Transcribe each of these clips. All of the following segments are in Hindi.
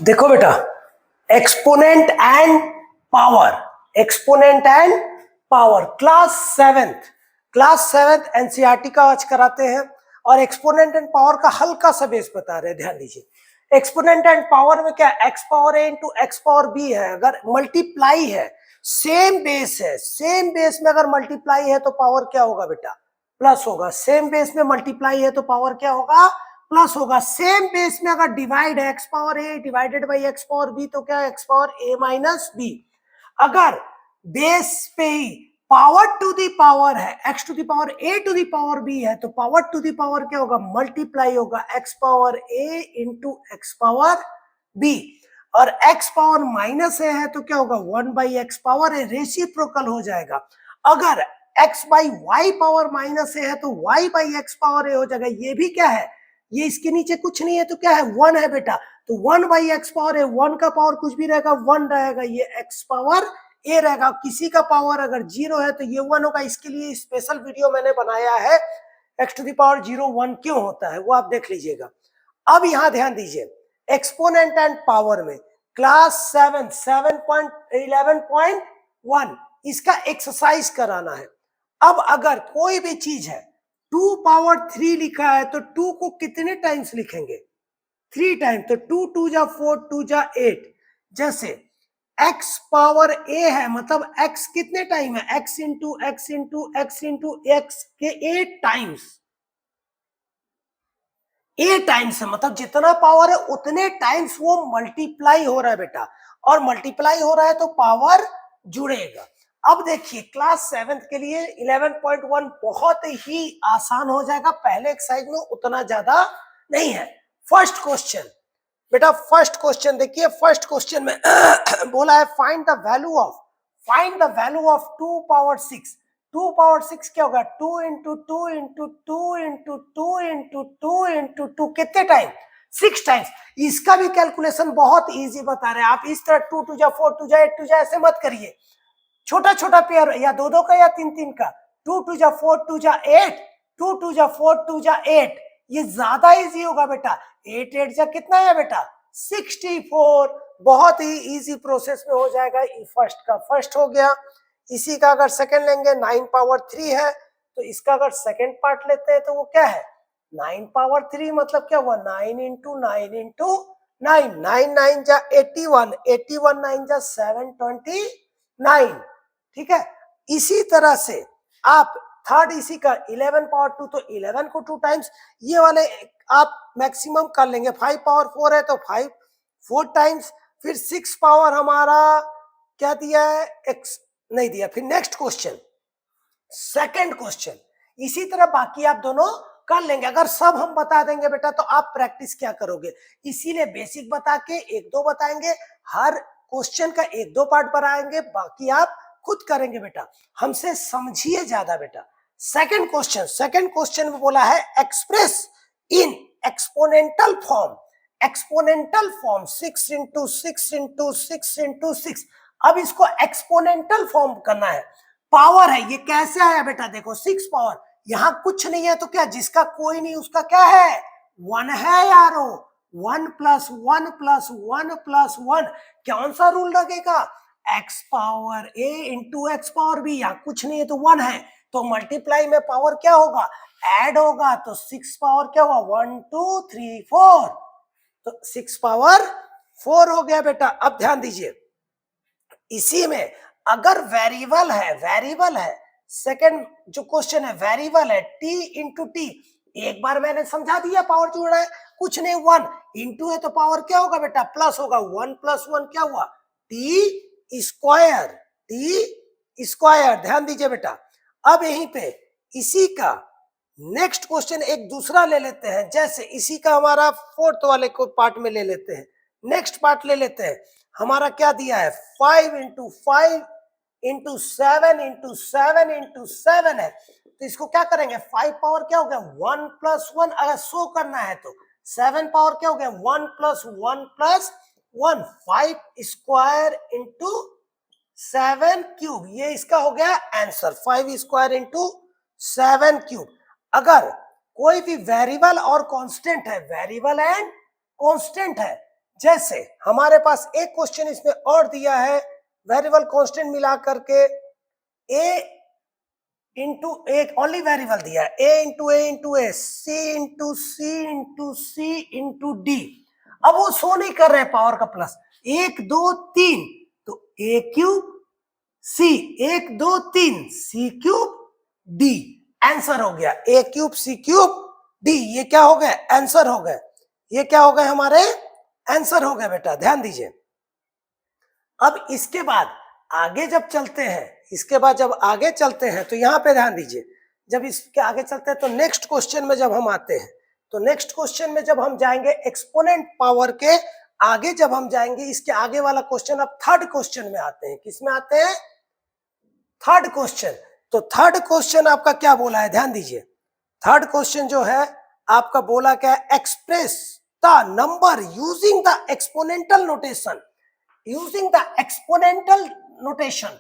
देखो बेटा, exponent and power, exponent and power class seventh NCERT का आज कराते हैं और एक्सपोनेंट एंड पावर का हल्का सा बेस बता रहे हैं। ध्यान दीजिए, एक्सपोनेंट एंड पावर में क्या x power a into x power B है। अगर मल्टीप्लाई है, सेम बेस है, सेम बेस में अगर मल्टीप्लाई है तो पावर क्या होगा बेटा? प्लस होगा। सेम बेस में मल्टीप्लाई है तो पावर क्या होगा? प्लस होगा। सेम बेस में अगर डिवाइड है, x power A divided by x power B, तो क्या x power A minus B. अगर बेस पे ही पावर टू दी पावर है, x to the power A to the power B है, तो पावर टू दी पावर क्या होगा? मल्टीप्लाई होगा, x power a into x power b. और एक्स पावर माइनस ए है तो क्या होगा? 1 by x power a, reciprocal हो जाएगा। अगर x by y power minus a है तो y by x power a हो जाएगा। ये भी क्या है? ये इसके नीचे कुछ नहीं है तो क्या है? 1 है बेटा। तो 1 बाई एक्स पावर है, 1 का पावर कुछ भी रहेगा 1 रहेगा, ये एक्स पावर ए रहेगा। किसी का पावर अगर 0 है तो ये 1 होगा। इसके लिए स्पेशल वीडियो मैंने बनाया है, एक्स टू द पावर 0 1 क्यों होता है, वो आप देख लीजिएगा। अब यहां ध्यान दीजिए, एक्सपोनेंट एंड पावर में क्लास 7.11.1 इसका एक्सरसाइज कराना है। अब अगर कोई भी चीज है 2 पावर 3 लिखा है तो 2 को कितने टाइम्स लिखेंगे? 3 टाइम। तो 2 2 जा 4 2 जा 8। जैसे x पावर a है, मतलब x कितने टाइम है? x into x into x into x के 8 टाइम्स। 8 टाइम्स है, मतलब जितना पावर है उतने टाइम्स वो मल्टीप्लाई हो रहा है बेटा। और मल्टीप्लाई हो रहा है तो पावर जुड़ेगा। अब देखिए, क्लास 7th के लिए 11.1 बहुत ही आसान हो जाएगा, पहले एक्सरसाइज में उतना ज्यादा नहीं है। फर्स्ट क्वेश्चन बेटा, फर्स्ट क्वेश्चन देखिए। फर्स्ट क्वेश्चन में बोला है find the value of 2 power 6। 2 power 6 क्या होगा? 2 into 2 into 2 into 2 into 2 into 2 कितने टाइम? 6 टाइम्स। इसका भी कैलकुलेशन बहुत इजी बता रहे हैं। आप इस तरह 2 2 जा 4 2 जा 8 2 जा ऐसे मत करिए, छोटा छोटा पेयर या दो दो का या तीन तीन का। 2 2 जा 4 2 जा 8, 2 2 जा 4 2 जा 8, ये ज्यादा इजी होगा बेटा। 8 8 जा कितना है बेटा? 64। बहुत ही इजी प्रोसेस में हो जाएगा। फर्स्ट का फर्स्ट हो गया। इसी का अगर सेकंड लेंगे, 9 पावर 3 है तो इसका अगर सेकंड पार्ट लेते हैं तो वो क्या है? 9 पावर 3 मतलब क्या हुआ? 9 इंटू 9 इंटू 9, 9 9 जा 81, 81 9 जा 729। ठीक है। इसी तरह से आप थर्ड, इसी का 11 पावर 2, तो 11 को 2 टाइम्स, ये वाले आप मैक्सिमम कर लेंगे। 5 पावर 4 है तो 5 4 टाइम्स। फिर 6 पावर हमारा क्या दिया है? एक्स नहीं दिया। फिर नेक्स्ट क्वेश्चन, सेकंड क्वेश्चन, इसी तरह बाकी आप दोनों कर लेंगे। अगर सब हम बता देंगे बेटा तो आप प्रैक्टिस क्या करोगे? इसीलिए बेसिक बता के एक दो बताएंगे, हर क्वेश्चन का एक दो पार्ट बनाएंगे, बाकी आप खुद करेंगे बेटा। हमसे समझिए ज्यादा बेटा। सेकंड क्वेश्चन में बोला है express in exponential form. Exponential form 6 into 6 into 6 into 6। अब इसको एक्सपोनेंटल फॉर्म करना है। पावर है, ये कैसे आया बेटा? देखो 6 पावर, यहां कुछ नहीं है तो क्या? जिसका कोई नहीं उसका क्या है? 1 है यारो। 1 प्लस 1 प्लस 1 प्लस 1, कौन सा रूल लगेगा? X power a into x power B. यहाँ कुछ नहीं है तो 1 है, तो मल्टीप्लाई में पावर क्या होगा? ऐड होगा। तो 6 पावर क्या हुआ? 1 2 3 4, तो 6 पावर 4 हो गया बेटा। अब ध्यान दीजिए, इसी में अगर वेरिएबल है, सेकंड जो क्वेश्चन है वेरिएबल है, t इंटू टी। एक बार मैंने समझा दिया, पावर जोड़ा है, कुछ नहीं, 1 इंटू है तो पावर क्या होगा बेटा? प्लस होगा। 1 प्लस 1 क्या हुआ? T square. ध्यान दीजिए बेटा। अब यहीं पे इसी का नेक्स्ट क्वेश्चन एक दूसरा ले लेते हैं। जैसे इसी का हमारा फोर्थ वाले को पार्ट में ले लेते हैं। नेक्स्ट पार्ट ले लेते हैं। हमारा क्या दिया है? 5 इंटू 5 इंटू 7 इंटू 7 इंटू 7 है, तो इसको क्या करेंगे? 5 पावर क्या हो गया? 1 प्लस 1। अगर शो करना है तो 7 पावर क्या हो गया? 1 plus 1 plus 1। 5 square into 7 cube, ये इसका हो गया आंसर। 5 square into 7 cube. अगर कोई भी वेरिएबल और कांस्टेंट है, वेरिएबल एंड कांस्टेंट है, जैसे हमारे पास एक क्वेश्चन इसमें और दिया है, वेरिएबल कांस्टेंट मिला करके a इंटू एक ओनली वेरिएबल दिया है, a into A, c into C into D. अब वो शो नहीं कर रहे पावर का प्लस, 1 2 3, तो a cube c, 1 2 3 c cube d, answer हो गया a cube c cube d। ये क्या हो गया? आंसर हो गए। ये क्या हो गए? हमारे आंसर हो गए बेटा, ध्यान दीजिए। अब इसके बाद आगे जब चलते हैं, इसके बाद जब आगे चलते हैं तो यहां पे ध्यान दीजिए, जब इसके आगे चलते हैं तो नेक्स्ट क्वेश्चन में जब हम आते हैं, तो नेक्स्ट क्वेश्चन में जब हम जाएंगे एक्सपोनेंट पावर के आगे, जब हम जाएंगे इसके आगे वाला क्वेश्चन, अब थर्ड क्वेश्चन में आते हैं। किस में आते हैं? Third question. तो थर्ड क्वेश्चन आपका क्या बोला है? ध्यान दीजिए, थर्ड क्वेश्चन जो है आपका बोला क्या है? Express the number using the exponential notation, using the exponential notation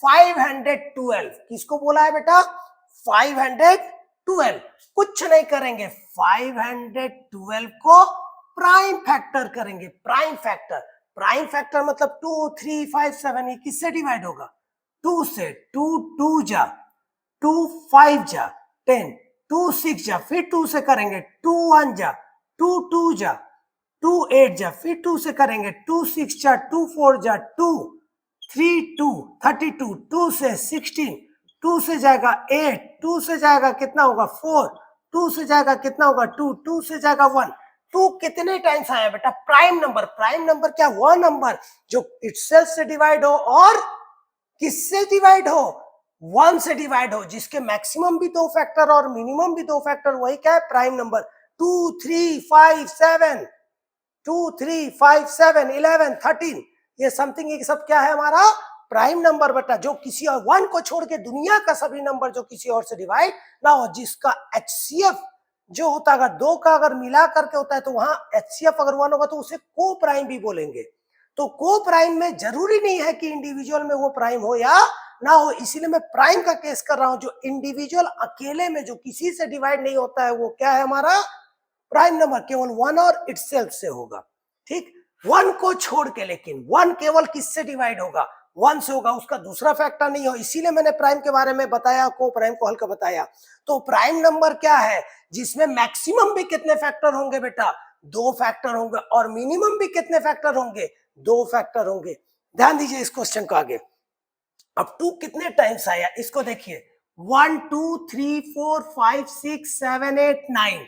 512। किसको बोला है बेटा? 512। कुछ नहीं करेंगे, 512 को प्राइम फैक्टर करेंगे। प्राइम फैक्टर, प्राइम फैक्टर मतलब 2 3 5 7, ये किससे डिवाइड होगा? 2 से। 2 2 जा, 2 5 जा 10, 2 6 जा, फिर 2 से करेंगे, 2 1 जा, 2 2 जा, 2 8 जा, फिर 2 से करेंगे, 2 6 जा, 2 4 जा, 2 3 2 32, 2 से 16, 2 से जाएगा 8, 2 से जाएगा कितना होगा? 4, 2 से जाएगा कितना होगा? 2, 2 से जाएगा 1। 2 कितने टाइम्स आया बेटा? Prime number. प्राइम नंबर क्या? वह नंबर जो इटसेल्फ से डिवाइड हो और किससे डिवाइड हो? 1 से डिवाइड हो, जिसके मैक्सिमम भी 2 फैक्टर और मिनिमम भी 2 फैक्टर, वही क्या है? Prime number. 2 3 5 7, 2 3 5 7 11 13, ये समथिंग, ये सब क्या है? हमारा प्राइम नंबर बेटा, जो किसी और 1 को छोड़ के दुनिया का सभी नंबर जो किसी और से डिवाइड ना हो, जिसका एचसीएफ जो होता है, अगर 2 का अगर मिला करके होता है तो वहां एचसीएफ अगर 1 होगा तो उसे को प्राइम भी बोलेंगे। तो को प्राइम में जरूरी नहीं है कि इंडिविजुअल में वो प्राइम हो या ना हो, इसीलिए मैं प्राइम का केस कर रहा हूं। जो इंडिविजुअल अकेले में जो किसी से डिवाइड नहीं होता है वो क्या है? हमारा प्राइम नंबर केवल 1 और इटसेल्फ से होगा। ठीक, 1 को छोड़ के, लेकिन 1 केवल किससे डिवाइड होगा? 1 से होगा, उसका दूसरा फैक्टर नहीं हो। इसीलिए मैंने प्राइम के बारे में बताया, को प्राइम को हल्का बताया। तो प्राइम नंबर क्या है? जिसमें मैक्सिमम भी कितने फैक्टर होंगे बेटा? 2 फैक्टर होंगे, और मिनिमम भी कितने फैक्टर होंगे? 2 फैक्टर होंगे। ध्यान दीजिए इस क्वेश्चन को आगे। अब 2 कितने टाइम्स आया इसको देखिए, 1 2 3 4 5 6 7 8 9,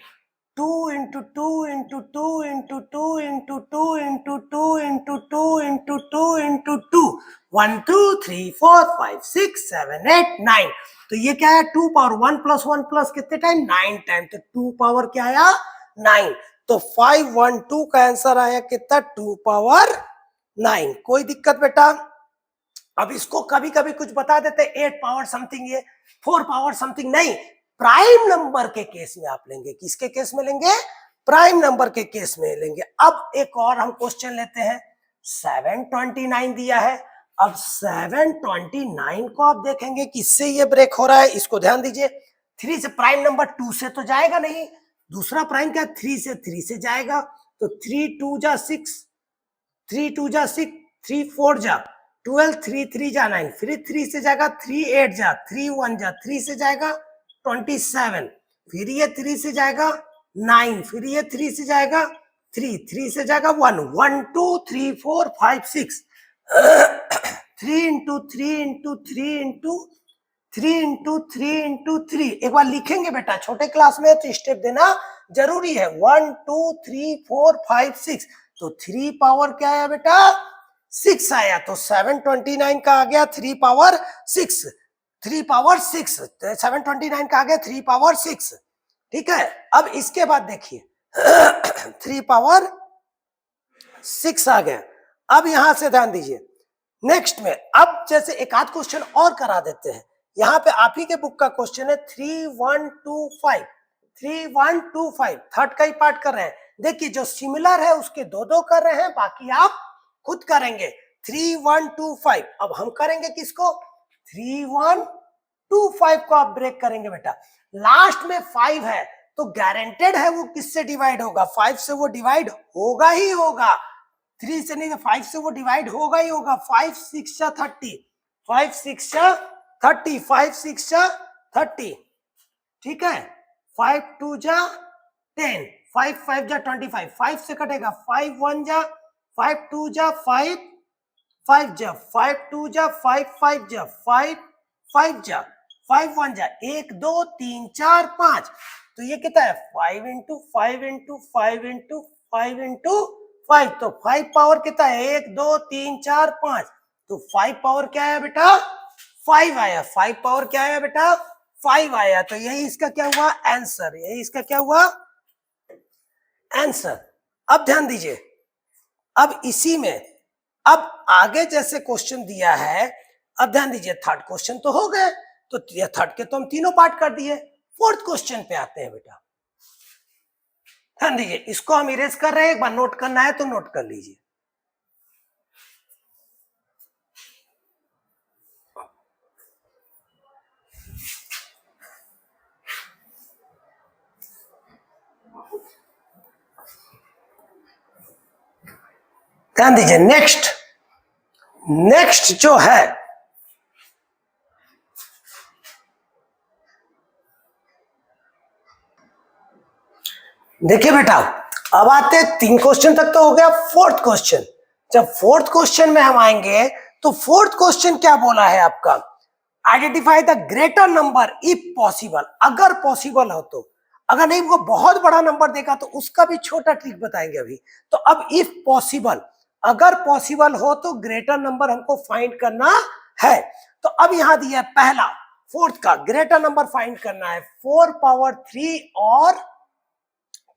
2 into 2 into 2 into 2 into 2 into 2 into 2 into 2 into 2, 1 2 3 4 5 6 7 8 9। तो ये क्या है? 2 पावर 1 प्लस 1 प्लस कितने टाइम? 9 टाइम। तो 2 पावर क्या आया? 9। तो 512 का आंसर आया कितना? 2 पावर 9। कोई दिक्कत बेटा? अब इसको कभी कभी कुछ बता देते 8 पावर समथिंग, ये 4 पावर समथिंग, नहीं, प्राइम नंबर के केस में आप लेंगे। किसके केस में लेंगे? प्राइम नंबर के केस में लेंगे। अब एक और हम क्वेश्चन लेते हैं, 729 दिया है। अब 729 को आप देखेंगे किससे ये ब्रेक हो रहा है, इसको ध्यान दीजिए। 3 से, प्राइम नंबर 2 से तो जाएगा नहीं, दूसरा प्राइम क्या? 3 से जाएगा। तो 3 2 जा 6, 3 2 जा 6, 3 4 जा 12, 3 3 जा 9, फिर 3 से जाएगा, 3 8 जा, 3 1 जा, 3 से जाएगा 27, फिर ये 3 से जाएगा 9, फिर ये 3 से जाएगा 3, 3 से जाएगा 1, 1 2 3 4 5 6, 3 into 3 into 3 into 3 into 3 into 3। एक बार लिखेंगे बेटा, छोटे क्लास में तो स्टेप देना जरूरी है। 1 2 3 4 5 6, तो 3 पावर क्या आया बेटा? 6 आया। तो 729 का आ गया 3 पावर 6, 3 पावर 6, 729 का आ गया 3 पावर 6। ठीक है, अब इसके बाद देखिए 3 पावर 6 आ गया। अब यहां से ध्यान दीजिए, नेक्स्ट में अब जैसे एक आध क्वेश्चन और करा देते हैं। यहाँ पे आप ही के बुक का क्वेश्चन है 3125, 3125, थर्ड का ही पार्ट कर रहे हैं। देखिए जो सिमिलर है उसके दो दो कर रहे हैं, बाकी आप खुद करेंगे। 3125, अब हम करेंगे किसको? 3125 को आप ब्रेक करेंगे बेटा। लास्ट में 5 है तो गारंटेड है वो किससे डिवाइड होगा? 5 से वो डिवाइड होगा ही होगा। 3 से नहीं, 5 से वो डिवाइड होगा ही होगा। 5 6 30, 5 6 30, 5 6 30, ठीक है। 5 2 जा 10, 5 5 जा 25, 5 से कटेगा, 5 1 जा 5 2 जा 5 5 जा 5 2 जा 5 5 जा 5 5 जा 5 1 जा 1 2 3 4 5, तो ये कितना है 5 इंटू 5 इंटू 5 इंटू 5 इंटू 5, तो 5 पावर कितना है 1 2 3 4 5, तो 5 पावर क्या आया बेटा 5 आया। 5 पावर क्या आया बेटा 5 आया, तो यही इसका क्या हुआ आंसर, यही इसका क्या हुआ आंसर। अब ध्यान दीजिए, अब इसी में अब आगे जैसे क्वेश्चन दिया है, अब ध्यान दीजिए थर्ड क्वेश्चन तो हो गए, तो थर्ड के तो हम तीनों पार्ट कर दिए। फोर्थ क्वेश्चन पे आते हैं बेटा, ध्यान दीजिए, इसको हम इरेज कर रहे हैं, एक बार नोट करना है तो नोट कर लीजिए। ध्यान दीजिए, नेक्स्ट जो है, देखिए बेटा, अब आते 3 क्वेश्चन तक तो हो गया। फोर्थ क्वेश्चन, जब फोर्थ क्वेश्चन में हम आएंगे तो फोर्थ क्वेश्चन क्या बोला है आपका, identify the greater number if possible, अगर पॉसिबल हो तो, अगर नहीं वो बहुत बड़ा नंबर देगा तो उसका भी छोटा ट्रिक बताएंगे अभी। तो अब इफ पॉसिबल, अगर पॉसिबल हो तो ग्रेटर नंबर हमको फाइंड करना है। तो अब यहां दिया पहला फोर्थ का ग्रेटर नंबर फाइंड करना है, 4 पावर 3 और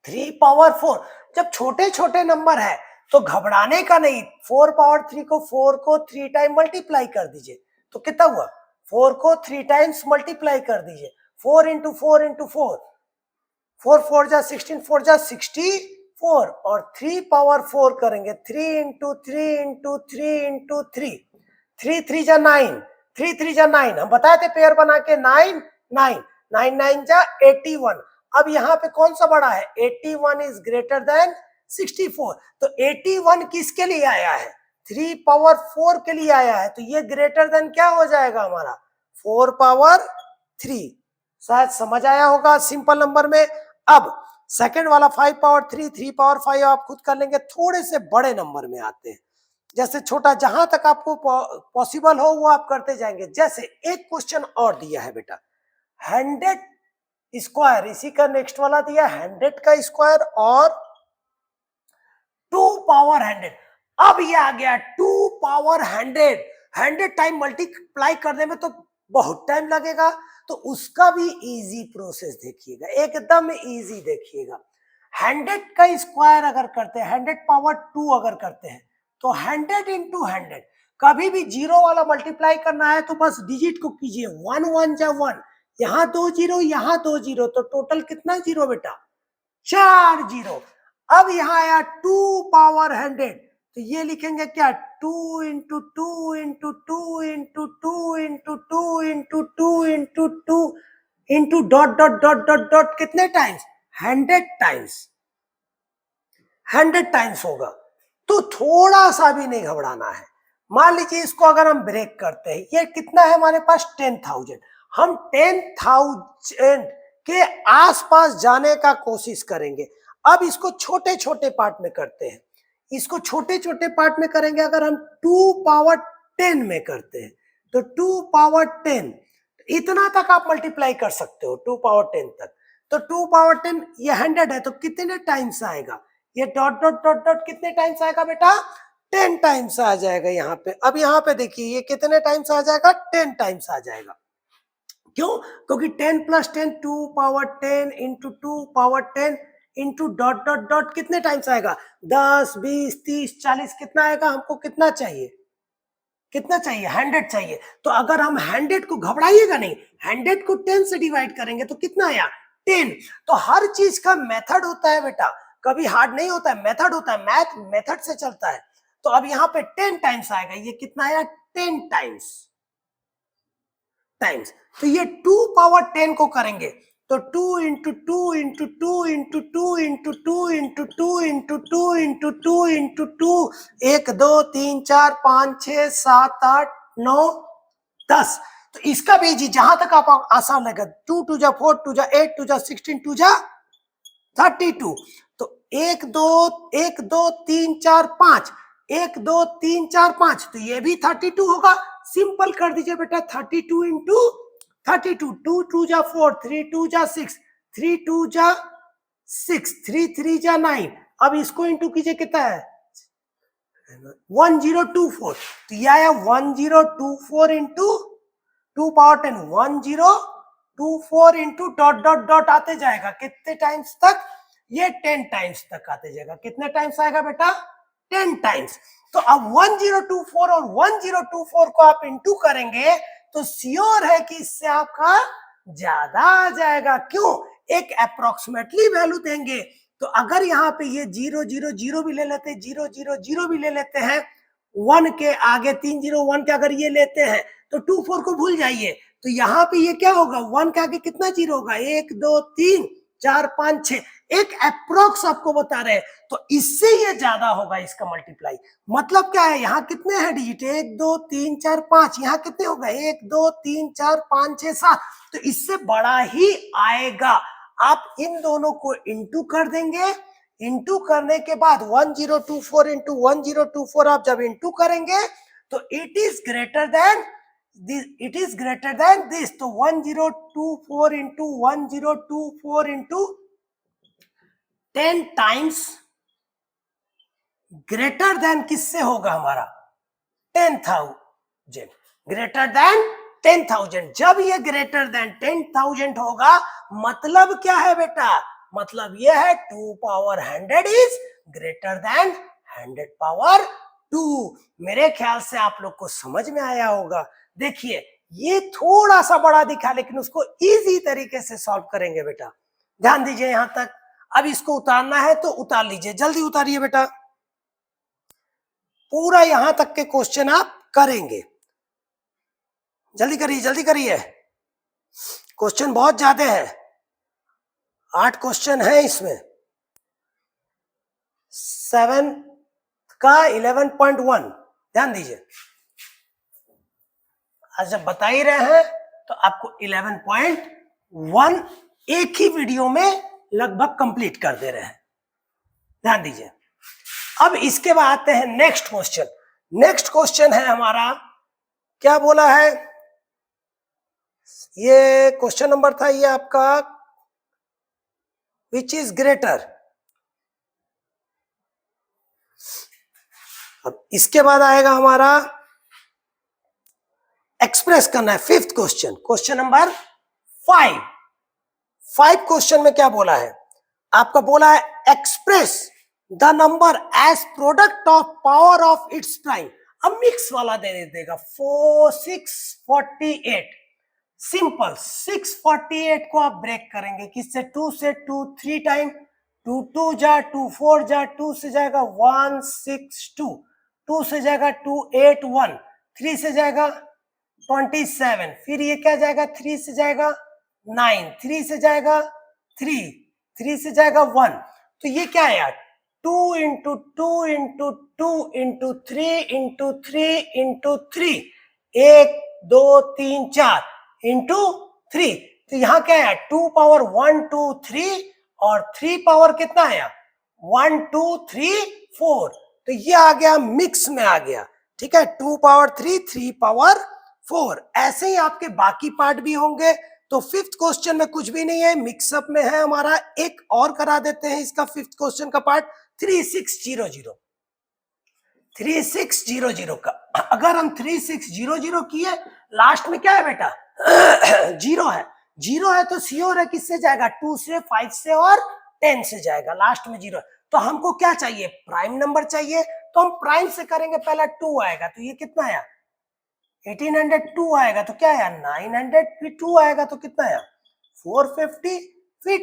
3 पावर 4। जब छोटे छोटे नंबर है तो घबराने का नहीं, 4 पावर 3 को 4 को 3 टाइम मल्टीप्लाई कर दीजिए, तो कितना हुआ 4 को 3 टाइम्स मल्टीप्लाई कर दीजिए, 4 इंटू 4 इंटू 4, 4 4 जा 16, 4 जा 64, और 3 पावर 4 करेंगे, 3 इंटू 3 इंटू 3 इंटू 3, 3 3 जा 9, 3 3 जा 9, हम बताए थे पेयर बना के 9 9 9 9 जा 81। अब यहाँ पे कौन सा बड़ा है, 81 इज ग्रेटर देन 64, तो 81 किसके लिए आया है 3 पावर 4 के लिए आया है, तो ये ग्रेटर देन क्या हो जाएगा हमारा 4 पावर 3। शायद समझ आया होगा सिंपल नंबर में। अब सेकंड वाला 5 पावर 3, 3 पावर 5 आप खुद कर लेंगे। थोड़े से बड़े नंबर में आते हैं, जैसे छोटा जहां तक आपको पॉसिबल हो वो आप करते जाएंगे। जैसे एक क्वेश्चन और दिया है बेटा, 100 स्क्वायर, इसी का नेक्स्ट वाला दिया 100 का स्क्वायर और 2 पावर 100। अब ये आ गया 2 पावर 100, 100 टाइम मल्टीप्लाई करने में तो बहुत टाइम लगेगा, तो उसका भी इजी प्रोसेस देखिएगा, एकदम इजी देखिएगा। 100 का स्क्वायर अगर करते हैं, 100 पावर 2 अगर करते हैं, तो 100 इंटू 100, कभी भी जीरो वाला मल्टीप्लाई करना है तो बस डिजिट को कीजिए, 1 1 जा 1, यहाँ 2 जीरो, यहाँ 2 जीरो, तो टोटल कितना जीरो बेटा 4 जीरो। अब यहाँ आया 2 पावर 100, तो ये लिखेंगे क्या 2 into 2 into 2 into 2 into 2 into 2 into 2 into dot dot dot dot dot, कितने टाइम्स 100 टाइम्स, 100 टाइम्स होगा। तो थोड़ा सा भी नहीं घबराना है। मान लीजिए इसको अगर हम ब्रेक करते हैं, ये कितना है हमारे पास 10,000, हम 10,000 के आसपास जाने का कोशिश करेंगे। अब इसको छोटे छोटे पार्ट में करते हैं, इसको छोटे छोटे पार्ट में करेंगे। अगर हम 2 पावर 10 में करते हैं तो 2 पावर 10 इतना तक आप मल्टीप्लाई कर सकते हो, 2 पावर 10 तक। तो 2 पावर 10 ये 100 है, तो कितने टाइम्स आएगा, ये डॉट डॉट डॉट डॉट कितने टाइम्स आएगा बेटा 10 टाइम्स आ जाएगा यहाँ पे। अब यहाँ पे देखिए ये कितने टाइम्स आ जाएगा 10 टाइम्स आ जाएगा। क्यों, क्योंकि 10 plus 10 2 power 10 into 2 power 10 into dot dot dot कितने टाइम्स आएगा 10 20 30 40, कितना आएगा, हमको कितना चाहिए, कितना चाहिए 100 चाहिए। तो अगर हम 100 को, घबराइएगा नहीं, 100 को 10 से डिवाइड करेंगे तो कितना आया 10। तो हर चीज का मेथड होता है बेटा, कभी हार्ड नहीं होता है, मेथड होता है, मैथ मेथड से चलता है। तो अब यहाँ पे 10 टाइम्स आएगा, ये कितना आया 10 टाइम्स। तो ये 2 पावर 10 को करेंगे तो 2 into 2 into 2 into 2 into 2 into 2 into 2 into 2 into 2, 1 2 3 4 5 6 7 8 9 10। तो इसका भी जी जहां तक आप आसान लगा, 2 2 जा 4 2 जा 8 2 जा 16 2 जा 32। तो 1 2 1 2 3 4 5, 1 2 3 4 5, तो ये भी 32 होगा। सिंपल कर दीजिए बेटा, 32 इंटू 32, 2 2 जा 4, 3 2 जा 6, 3 2 जा 6, 3 3 जा 9। अब इसको इंटू कीजिए, कितना है 1024। तो यह आया 1024 into 2 power 10, 1024 into dot dot dot आते जाएगा कितने टाइम्स तक, ये 10 टाइम्स तक आते जाएगा। कितने टाइम्स आएगा बेटा, 10 टाइम्स। तो अब 1024 और 1024 को आप इंटू करेंगे तो श्योर है कि इससे आपका ज्यादा आ जाएगा। क्यों, एक अप्रोक्सीमेटली वैल्यू देंगे। तो अगर यहाँ पे ये 0 0 0 भी ले लेते हैं, 0 0 0 भी ले लेते हैं, 1 के आगे 3 0 1 के अगर ये लेते हैं तो 2 4 को भूल जाइए। तो यहाँ पे ये क्या होगा, 1 के आगे कितना जीरो होगा, 1 2 3 4 5 6, एक अप्रोक्स आपको बता रहे हैं। तो इससे ये ज्यादा होगा इसका मल्टीप्लाई। मतलब क्या है, यहाँ कितने हैं डिजिट, 1 2 3 4 5, यहाँ कितने होगा 1 2 3 4 5 6 7, तो इससे बड़ा ही आएगा। आप इन दोनों को इंटू कर देंगे, इंटू करने के बाद 1024 इंटू 1024 आप जब इंटू करेंगे तो it is greater then this, it is greater then this. तो 1024 into 1024 into 10 times greater than किससे होगा हमारा, 10,000, ग्रेटर देन 10,000। जब ये ग्रेटर देन 10,000 होगा मतलब क्या है बेटा, मतलब ये है 2 power 100 is greater then 100 power 2। मेरे ख्याल से आप लोग को समझ में आया होगा। देखिए ये थोड़ा सा बड़ा दिखा, लेकिन उसको इजी तरीके से सॉल्व करेंगे बेटा। ध्यान दीजिए यहां तक। अब इसको उतारना है तो उतार लीजिए, जल्दी उतारिए बेटा। पूरा यहां तक के क्वेश्चन आप करेंगे, जल्दी करिए जल्दी करिए। क्वेश्चन बहुत ज्यादा है, 8 क्वेश्चन है इसमें। 7 का 11.1 ध्यान दीजिए। आज जब बता ही रहे हैं तो आपको 11.1 एक ही वीडियो में लगभग कंप्लीट कर दे रहे हैं। ध्यान दीजिए। अब इसके बाद आते हैं नेक्स्ट क्वेश्चन। नेक्स्ट क्वेश्चन है हमारा, क्या बोला है, ये क्वेश्चन नंबर था ये आपका, विच इज ग्रेटर। अब इसके बाद आएगा हमारा एक्सप्रेस करना है fifth question, question number 5 question में क्या बोला है, आपका बोला है express the number as product of power of its prime. अब मिक्स वाला दे देगा 648। सिंपल, 648 को आप ब्रेक करेंगे किससे, 2 से, 2 3 टाइम, 2 2 जा 2 4 जा, 2 से जाएगा 162, 2 से जाएगा 2 8 1, 3 से जाएगा 27, फिर ये क्या जाएगा 3 से जाएगा 9, 3 से जाएगा 3, 3 से जाएगा 1। तो ये क्या है यार, 2 into 2 into 2 into 3 into 3 into 3, 1 2 3 4 into 3। तो यहाँ क्या है 2 पावर 1 2 3 और 3 पावर कितना आया 1 2 3 4। तो ये आ गया मिक्स में आ गया, ठीक है, 2 पावर 3 3 पावर 4। ऐसे ही आपके बाकी पार्ट भी होंगे। तो फिफ्थ क्वेश्चन में कुछ भी नहीं है, मिक्सअप में है हमारा। एक और करा देते हैं इसका फिफ्थ क्वेश्चन का पार्ट, 3600 3600 का। अगर हम 3600 किए, लास्ट में क्या है बेटा जीरो है, जीरो है तो श्योर है किससे जाएगा, 2 से 5 से और 10 से जाएगा, लास्ट में जीरो। तो हमको क्या चाहिए, प्राइम नंबर चाहिए। तो हम प्राइम से करेंगे, पहला 2 आएगा तो ये कितना आया 1802 आएगा, तो क्या आया 900, फिर 2 आएगा तो कितना आया 450, फिर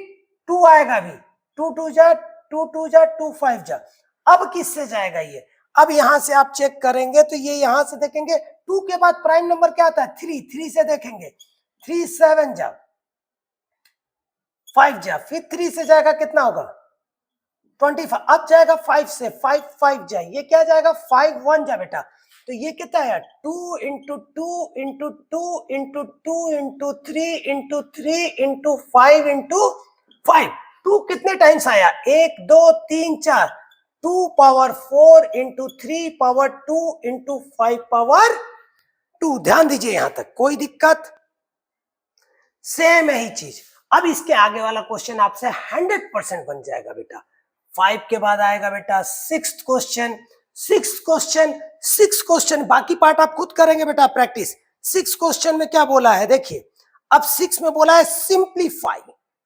2 आएगा भी, 2 2 जा 2 2 जा 2 5 जा। अब किससे जाएगा ये, अब यहां से आप चेक करेंगे तो ये यहां से देखेंगे 2 के बाद प्राइम नंबर क्या आता है 3, 3 से देखेंगे 3 7 जा 5 जा, फिर 3 से जाएगा कितना होगा 25, अब जाएगा 5 से, 5 5 जा, ये क्या जाएगा 5 1 जा बेटा, तो ये कितना है 2 into 2 into 2 into 2 into 3 into 3 into 5 into 5, 2 कितने टाइम्स आया 1 2 3 4, 2 power 4 into 3 power 2 into 5 power 2। ध्यान दीजिए यहां तक, कोई दिक्कत, सेम है ही चीज। अब इसके आगे वाला क्वेश्चन आपसे 100% बन जाएगा बेटा। 5 के बाद आएगा बेटा 6th क्वेश्चन। 6 क्वेश्चन बाकी पार्ट आप खुद करेंगे बेटा प्रैक्टिस। 6 क्वेश्चन में क्या बोला है देखिए, अब 6 में बोला है सिंप्लीफाई।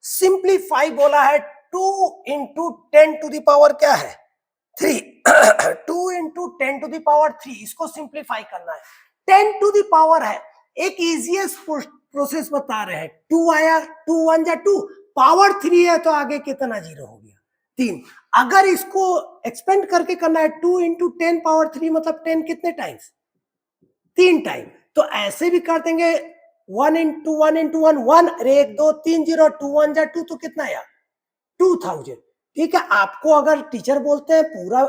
सिंप्लीफाई बोला है 2 इंटू 10 टू द पावर क्या है 3 2 इंटू 10 टू द पावर 3, इसको सिंप्लीफाई करना है। 10 टू द पावर है, एक इजीएस्ट प्रोसेस बता रहे हैं। 2 आया, 2 1 जा 2, पावर 3 है तो आगे कितना जीरो हो गया 3। अगर इसको एक्सपेंड करके करना है 2 इंटू 10 पावर 3 मतलब 10 कितने टाइम्स 3 टाइम, तो ऐसे भी कर देंगे 1 इंटू 1 इंटू 1 1, अरे 1 2 3 0, 2 1 जा 2 तो कितना आया 2000। ठीक है, आपको अगर टीचर बोलते हैं पूरा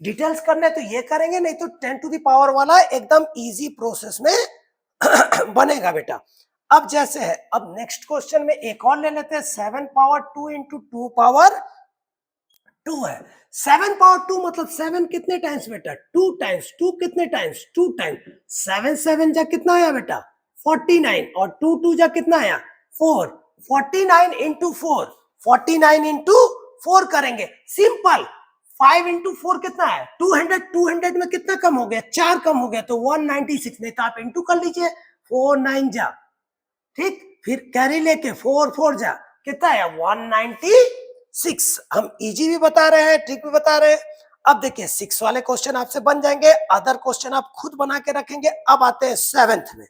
डिटेल्स करना है तो ये करेंगे, नहीं तो 10 टू द पावर वाला एकदम इजी प्रोसेस में बनेगा बेटा। अब जैसे है, अब नेक्स्ट क्वेश्चन में एक और ले लेते हैं 7 पावर 2 इंटू 2 पावर 2 है। 7 पावर 2 मतलब 7 कितने टाइम्स बेटा 2 टाइम्स, 2 कितने टाइम्स 2 टाइम्स, 7 7 जा कितना आया बेटा 49, और 2 2 जा कितना आया 4, 49 इंटू 4, 49 इंटू 4 करेंगे सिंपल। 5 इंटू 4 कितना है 200, 200 में कितना कम हो गया 4 कम हो गया तो 196, नहीं तो आप इंटू कर लीजिए 4 9 जा, ठीक, फिर कैरी लेके 4 4 जा कितना है 196। हम इजी भी बता रहे हैं, ट्रिक भी बता रहे हैं। अब देखिए 6 वाले क्वेश्चन आपसे बन जाएंगे, अदर क्वेश्चन आप खुद बना के रखेंगे। अब आते हैं 7th में।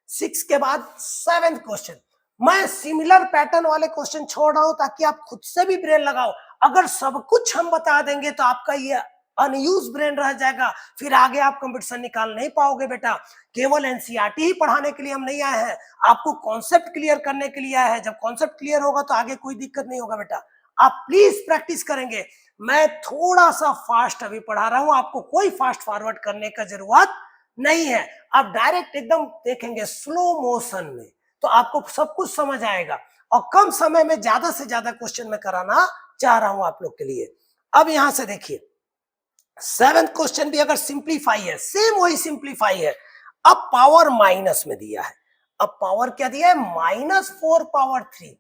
6 के बाद 7th क्वेश्चन, मैं सिमिलर पैटर्न वाले क्वेश्चन छोड़ रहा हूं ताकि आप खुद से भी ब्रेन लगाओ। अगर सब कुछ हम बता देंगे तो आपका ये अनयूज ब्रेन रह जाएगा, फिर आगे आप कंपटीशन निकाल नहीं पाओगे बेटा। केवल एनसीईआरटी ही पढ़ाने के लिए हम नहीं आए हैं, आपको कॉन्सेप्ट क्लियर करने के लिए आए हैं। जब कॉन्सेप्ट क्लियर होगा तो आगे कोई दिक्कत नहीं होगा बेटा। आप प्लीज प्रैक्टिस करेंगे। मैं थोड़ा सा फास्ट अभी पढ़ा रहा हूं, आपको कोई फास्ट फॉरवर्ड करने का जरूरत नहीं है। आप डायरेक्ट एकदम देखेंगे स्लो मोशन में तो आपको सब कुछ समझ आएगा, और कम समय में ज्यादा से ज्यादा क्वेश्चन में कराना चाह रहा हूं आप लोग के लिए। अब यहां से देखिए 7th क्वेश्चन भी अगर सिंप्लीफाई है, सेम वही सिंप्लीफाई है। अब पावर माइनस में दिया है, अब पावर क्या दिया है -4 पावर 3,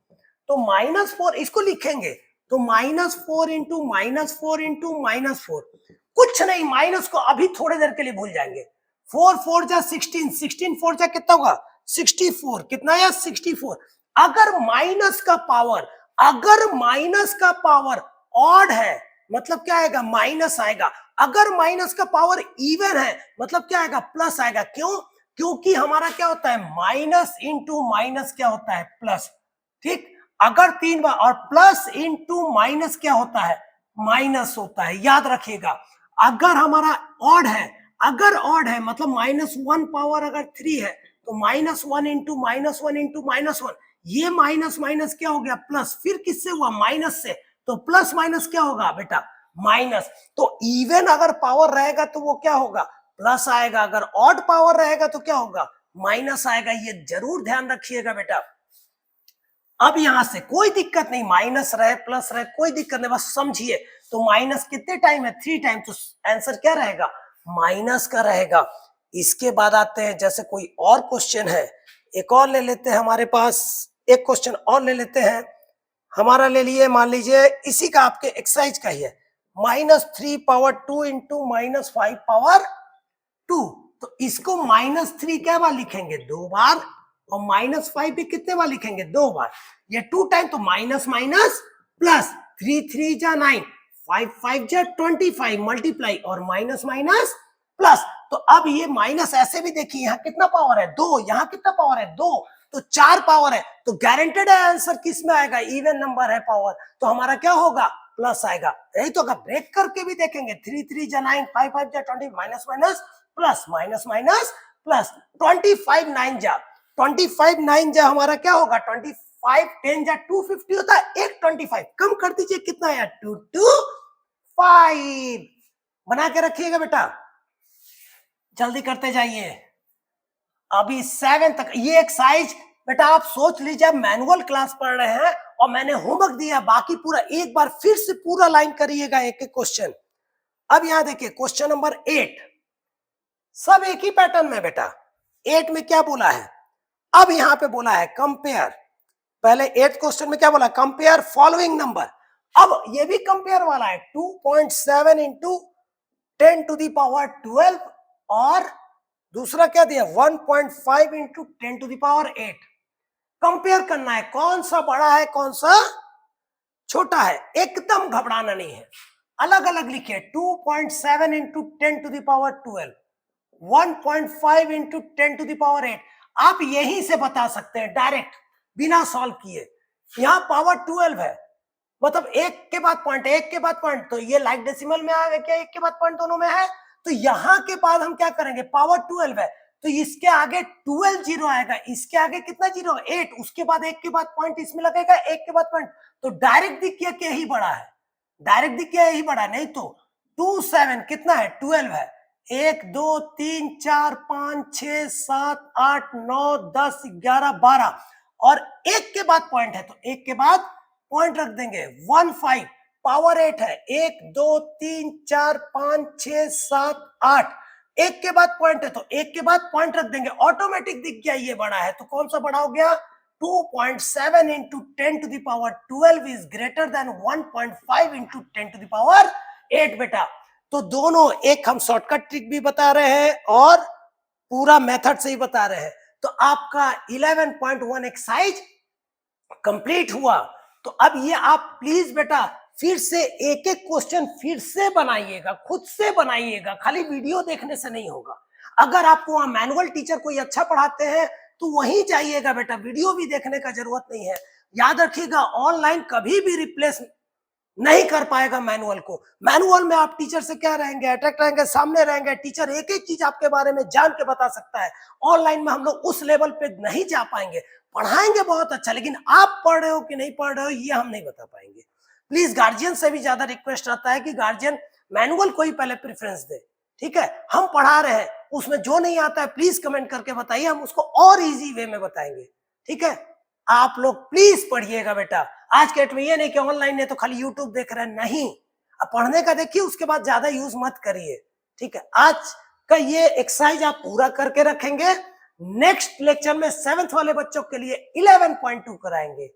तो -4 इसको लिखेंगे तो -4 इंटू -4 इंटू -4, कुछ नहीं, माइनस को अभी थोड़ी देर के लिए भूल जाएंगे। 4 4 जा 16, 16 4 जा कितना होगा 64, कितना या 64। अगर माइनस का पावर, अगर माइनस का पावर ऑड है मतलब क्या आएगा माइनस आएगा, अगर माइनस का पावर इवन है मतलब क्या आएगा प्लस आएगा। क्यों, क्योंकि हमारा क्या होता है माइनस इंटू माइनस क्या होता है प्लस, ठीक। अगर 3 बार, और प्लस इंटू माइनस क्या होता है माइनस होता है, याद रखिएगा। अगर हमारा ऑड है, अगर ऑड है मतलब -1 पावर अगर 3 है तो -1 इंटू -1 इंटू -1, ये माइनस माइनस क्या हो गया प्लस, फिर किससे हुआ माइनस से, तो प्लस माइनस क्या होगा बेटा माइनस। तो इवन अगर पावर रहेगा तो वो क्या होगा प्लस आएगा, अगर ऑड पावर रहेगा तो क्या होगा माइनस आएगा, ये जरूर ध्यान रखिएगा बेटा। अब यहां से कोई दिक्कत नहीं, माइनस रहे प्लस रहे कोई दिक्कत नहीं, बस समझिए। तो माइनस कितने टाइम है 3 टाइम, तो आंसर क्या रहेगा माइनस का रहेगा। इसके बाद आते हैं जैसे कोई और क्वेश्चन है, एक और ले लेते हैं, हमारे पास एक क्वेश्चन और ले लेते हैं। हमारा ले लिए, मान लीजिए इसी का आपके एक्सरसाइज का ही है, -3 पावर 2 इंटू -5 पावर 2, तो इसको -3 क्या बार लिखेंगे 2 बार, और -5 भी कितने बार लिखेंगे 2 बार, ये 2 टाइम, तो माइनस माइनस प्लस, 3 3 जा 9, 5 5 जा 25 मल्टीप्लाई, और माइनस माइनस प्लस। तो अब ये माइनस ऐसे भी देखिए, यहाँ कितना पावर है 2, यहाँ कितना पावर है 2, तो 4 पावर है, तो गारंटेड है आंसर किस में आएगा इवन नंबर है पावर, तो हमारा क्या होगा प्लस आएगा। यही तो अगर ब्रेक करके भी देखेंगे 3 3 जा 9, 5 5 जा 20, minus minus plus, minus minus plus, 25 9 जा 25 9 जा हमारा क्या होगा 25 5 10 या 250 होता है, एक 25 कम कर दीजिए, कितना है 2 2 5। बना के रखिएगा बेटा, जल्दी करते जाइए। अभी 7 तक ये एक्सरसाइज बेटा आप सोच लीजिए, मैनुअल क्लास पढ़ रहे हैं और मैंने होमवर्क दिया, बाकी पूरा एक बार फिर से पूरा लाइन करिएगा एक एक क्वेश्चन। अब यहां देखिए क्वेश्चन नंबर 8, सब एक ही पैटर्न में बेटा। 8 में क्या बोला है, अब यहां पे बोला है कंपेयर। पहले 8th क्वेश्चन में क्या बोला, कंपेयर फॉलोइंग नंबर। अब ये भी कंपेयर वाला है, 2.7 इंटू 10 टू दी पावर 12 और दूसरा क्या दिया 1.5 into 10 to the power 8। Compare करना है कौन सा बड़ा है कौन सा छोटा है, एकदम घबराना नहीं है, अलग अलग लिखिए। 2.7 into 10 to the power 12, 1.5 into 10 to the power 8। आप यहीं से बता सकते हैं डायरेक्ट बिना सॉल्व किए। यहां पावर 12 है, मतलब एक के बाद पॉइंट, एक के बाद पॉइंट, तो ये लाइक डेसिमल में आएगा क्या, एक के बाद पॉइंट दोनों में है, तो यहां के बाद हम क्या करेंगे, पावर 12 है तो इसके आगे 12 जीरो आएगा, इसके आगे कितना जीरो 8, उसके बाद एक के बाद पॉइंट इसमें लगेगा, एक के बाद पॉइंट, तो डायरेक्ट दिख गया कि यही बड़ा है, डायरेक्ट दिख गया यही बड़ा है, नहीं तो 2 7 कितना है 12 है, 1 2 3 4 5 6 7 8 9 10 11 12 और एक के बाद पॉइंट है तो एक के बाद पॉइंट रख देंगे, 1 5 पावर 8 है, 1 2 3 4 5 6 7 8, एक के बाद पॉइंट है तो एक के बाद पॉइंट रख देंगे, ऑटोमेटिक दिख गया ये बड़ा है, तो कौन सा बड़ा हो गया 2.7 into 10 to the power 12 is greater than 1.5 into 10 to the power 8 बेटा। तो दोनों, एक हम शॉर्टकट ट्रिक भी बता रहे हैं और पूरा मेथड से ही बता रहे हैं। तो आपका 11.1 एक्सरसाइज कंप्लीट हुआ। तो अब ये आप प्लीज बेटा फिर से एक एक क्वेश्चन फिर से बनाइएगा, खुद से बनाइएगा, खाली वीडियो देखने से नहीं होगा। अगर आपको वहां मैनुअल टीचर कोई अच्छा पढ़ाते हैं तो वहीं जाइएगा बेटा, वीडियो भी देखने का जरूरत नहीं है। याद रखिएगा ऑनलाइन कभी भी रिप्लेस नहीं कर पाएगा मैनुअल को। मैनुअल में आप टीचर से क्या रहेंगे, अटैक रहेंगे, सामने रहेंगे, टीचर एक एक चीज आपके बारे में जान के बता सकता है। ऑनलाइन में हम लोग उस लेवल पे नहीं जा पाएंगे, पढ़ाएंगे बहुत अच्छा, लेकिन आप पढ़ रहे हो कि नहीं पढ़ रहे हो ये हम नहीं बता पाएंगे। प्लीज गार्जियन से भी ज्यादा रिक्वेस्ट आता है कि गार्जियन मैनुअल को ही पहले प्रेफरेंस दे, ठीक है। हम पढ़ा रहे हैं, उसमें जो नहीं आता है प्लीज कमेंट करके बताइए, हम उसको और इजी वे में बताएंगे, ठीक है। आप लोग प्लीज पढ़िएगा बेटा। आज के डेट में ये नहीं कि ऑनलाइन है तो खाली यूट्यूब देख रहे हैं, नहीं, अब पढ़ने का देखिए, उसके बाद ज्यादा यूज मत करिए, ठीक है। आज का ये एक्सरसाइज आप पूरा करके रखेंगे, नेक्स्ट लेक्चर में 7th वाले बच्चों के लिए 11.2 कराएंगे।